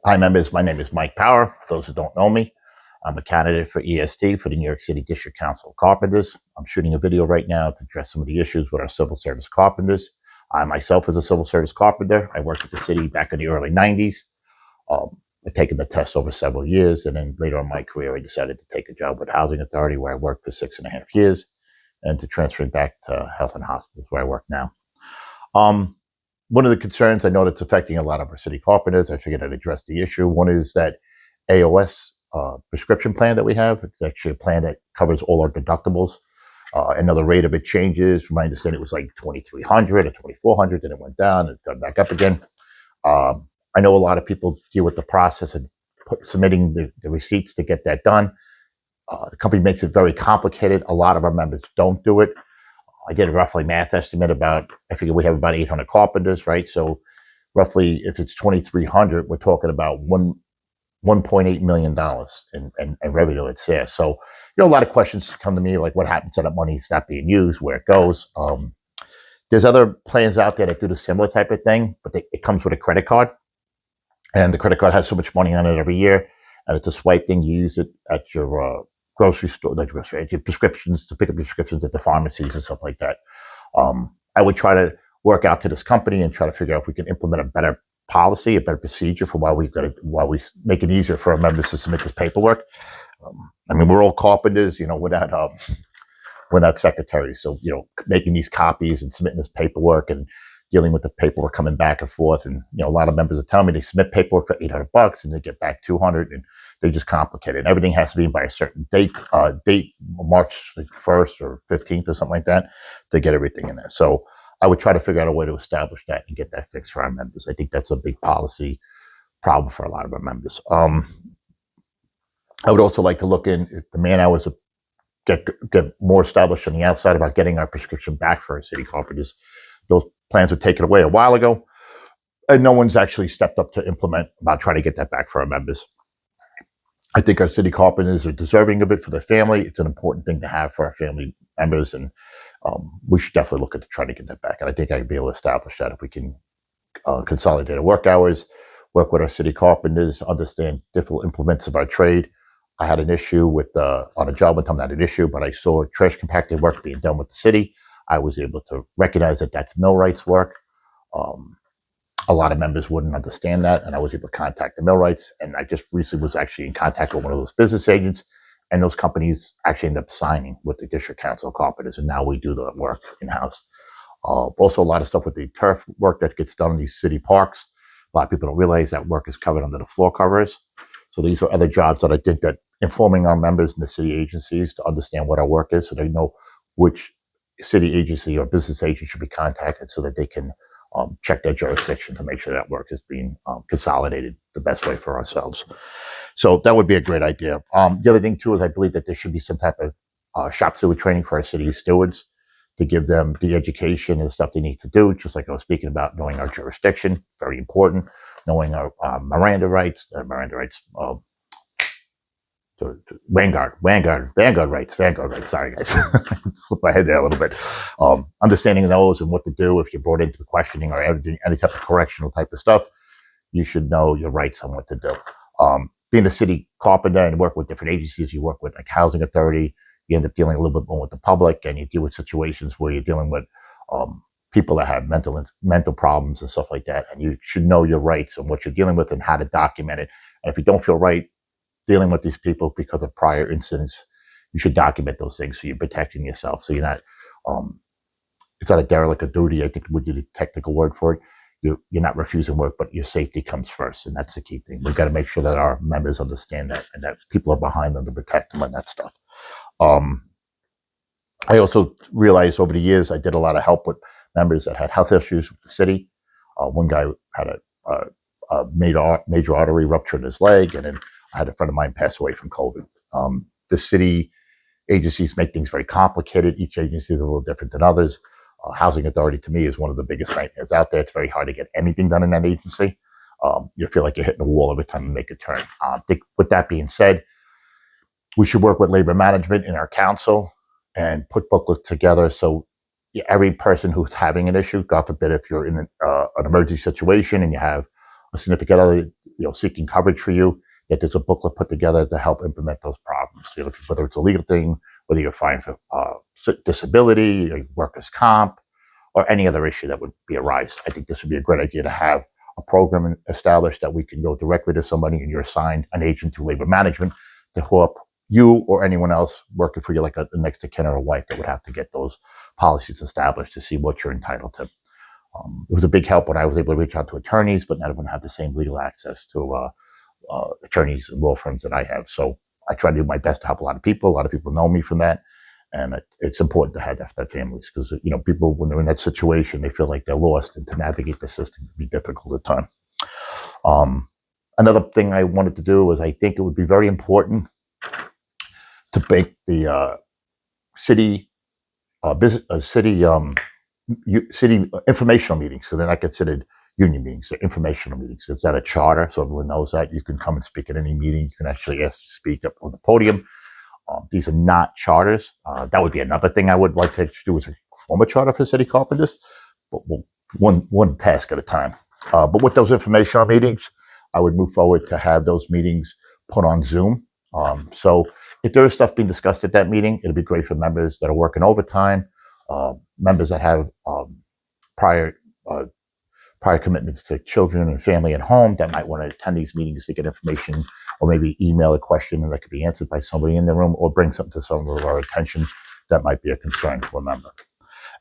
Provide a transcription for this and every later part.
Hi, members. My name is Mike Power. For those who don't know me, I'm a candidate for EST for the New York City District Council of Carpenters. I'm shooting a video right now to address some of the issues with our civil service carpenters. I myself is a civil service carpenter. I worked at the city back in the early 90s. I've taken the test over several years, and then later in my career, I decided to take a job with Housing Authority where I worked for 6.5 years, and to transferring back to Health and Hospitals where I work now. One of the concerns I know that's affecting a lot of our city carpenters, I figured I'd address the issue. One is that AOS prescription plan that we have. It's actually a plan that covers all our deductibles. I know the rate of it changes. From my understanding, it was like 2,300 or 2,400, then it went down, it's gone back up again. I know a lot of people deal with the process of submitting the receipts to get that done. The company makes it very complicated. A lot of our members don't do it. I did a roughly math estimate about, I figure we have about 800 carpenters, right? So roughly, if it's 2,300, we're talking about $1.8 million in revenue it's there. So, a lot of questions come to me, like what happens to that money is not being used, where it goes. There's other plans out there that do the similar type of thing, but it comes with a credit card. And the credit card has so much money on it every year, and it's a swipe thing. You use it at your grocery store, at your prescriptions, to pick up prescriptions at the pharmacies and stuff like that. I would try to work out to this company and try to figure out if we can implement a better policy, a better procedure for while we make it easier for our members to submit this paperwork. We're all carpenters, we're not secretaries. So, making these copies and submitting this paperwork and dealing with the paperwork coming back and forth. And, a lot of members are telling me they submit paperwork for $800 and they get back 200, and they just complicate it. And everything has to be by a certain date, March 1st or 15th or something like that, to get everything in there. So I would try to figure out a way to establish that and get that fixed for our members. I think that's a big policy problem for a lot of our members. I would also like to look in if the man hours get more established on the outside about getting our prescription back for our city carpenters. Those plans were taken away a while ago, and no one's actually stepped up to implement about trying to get that back for our members. I think our city carpenters are deserving of it for their family. It's an important thing to have for our family members, and we should definitely look at trying to get that back. And I think I'd be able to establish that if we can consolidate our work hours, work with our city carpenters, understand different implements of our trade. I had an issue with on a job one time, not an issue, but I saw trash compacting work being done with the city. I was able to recognize that that's millwrights work. A lot of members wouldn't understand that, and I was able to contact the millwrights. And I just recently was actually in contact with one of those business agents, and those companies actually ended up signing with the District Council of Carpenters, and now we do the work in-house. Also, a lot of stuff with the turf work that gets done in these city parks. A lot of people don't realize that work is covered under the floor covers. So these are other jobs that I think that informing our members in the city agencies to understand what our work is, so they know which city agency or business agent should be contacted, so that they can check their jurisdiction to make sure that work is being consolidated the best way for ourselves. So that would be a great idea. The other thing too is I believe that there should be some type of shop steward training for our city stewards, to give them the education and the stuff they need to do, just like I was speaking about, knowing our jurisdiction, very important, knowing our Miranda rights, Vanguard rights. Sorry, guys, slipped my head there a little bit. Understanding those and what to do if you're brought into questioning or any type of correctional type of stuff, you should know your rights on what to do. Being a city carpenter and work with different agencies, you work with like Housing Authority, you end up dealing a little bit more with the public, and you deal with situations where you're dealing with people that have mental problems and stuff like that, and you should know your rights and what you're dealing with and how to document it. And if you don't feel right dealing with these people because of prior incidents, you should document those things so you're protecting yourself. So you're not, it's not a derelict of duty, I think would be the technical word for it. You're not refusing work, but your safety comes first. And that's the key thing. We've got to make sure that our members understand that, and that people are behind them to protect them and that stuff. I also realized over the years, I did a lot of help with members that had health issues with the city. One guy had a major artery rupture in his leg, and then I had a friend of mine pass away from COVID. The city agencies make things very complicated. Each agency is a little different than others. Housing Authority, to me, is one of the biggest nightmares out there. It's very hard to get anything done in that agency. You feel like you're hitting a wall every time you make a turn. With that being said, we should work with labor management in our council and put booklets together so every person who's having an issue, God forbid if you're in an emergency situation and you have a significant other, seeking coverage for you, that there's a booklet put together to help implement those problems. Whether it's a legal thing, whether you're filing for disability, or workers' comp, or any other issue that would be arise. I think this would be a great idea to have a program established that we can go directly to somebody, and you're assigned an agent through labor management to help you or anyone else working for you, like a next of kin or a wife, that would have to get those policies established to see what you're entitled to. It was a big help when I was able to reach out to attorneys, but not everyone had the same legal access to attorneys and law firms that I have. So I try to do my best to help a lot of people. A lot of people know me from that. And it's important to have that families, because, people, when they're in that situation, they feel like they're lost, and to navigate the system can be difficult at times. Another thing I wanted to do was, I think it would be very important to make the city city informational meetings, because they're not considered union meetings, they're informational meetings. It's not a charter, so everyone knows that. You can come and speak at any meeting. You can actually ask to speak up on the podium. These are not charters. That would be another thing I would like to do, is form a charter for city carpenters, but one task at a time. But with those informational meetings, I would move forward to have those meetings put on Zoom. So if there is stuff being discussed at that meeting, it'd be great for members that are working overtime, members that have prior commitments to children and family at home, that might want to attend these meetings to get information, or maybe email a question and that could be answered by somebody in the room, or bring something to some of our attention that might be a concern to a member.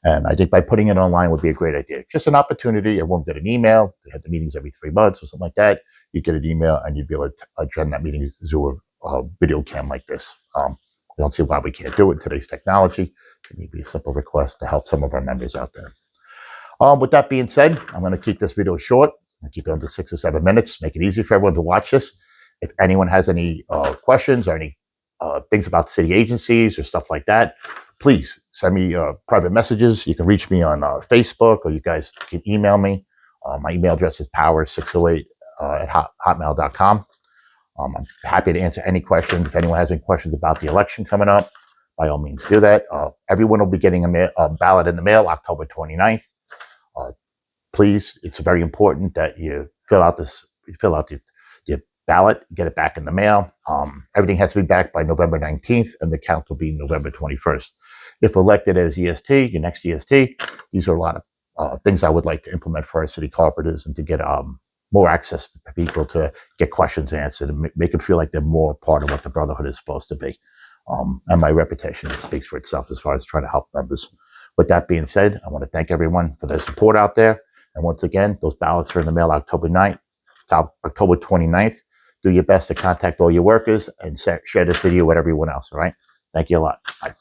And I think by putting it online would be a great idea. Just an opportunity. Everyone get an email. They had the meetings every 3 months or something like that. You get an email and you'd be able to attend that meeting through a video cam like this. I don't see why we can't do it in today's technology. It may be a simple request to help some of our members out there. With that being said, I'm going to keep this video short. I'm going to keep it under 6 or 7 minutes, make it easy for everyone to watch this. If anyone has any questions or any things about city agencies or stuff like that, please send me private messages. You can reach me on Facebook, or you guys can email me. My email address is power608 at hotmail.com. I'm happy to answer any questions. If anyone has any questions about the election coming up, by all means do that. Everyone will be getting a ballot in the mail October 29th. Please, it's very important that you fill out your ballot, get it back in the mail. Everything has to be back by November 19th, and the count will be November 21st. If elected as EST, your next EST, these are a lot of things I would like to implement for our city carpenters, and to get more access for people to get questions answered, and make them feel like they're more part of what the Brotherhood is supposed to be. And my reputation speaks for itself as far as trying to help members. With that being said, I want to thank everyone for their support out there. And once again, those ballots are in the mail October 29th. Do your best to contact all your workers and share this video with everyone else, all right? Thank you a lot. Bye.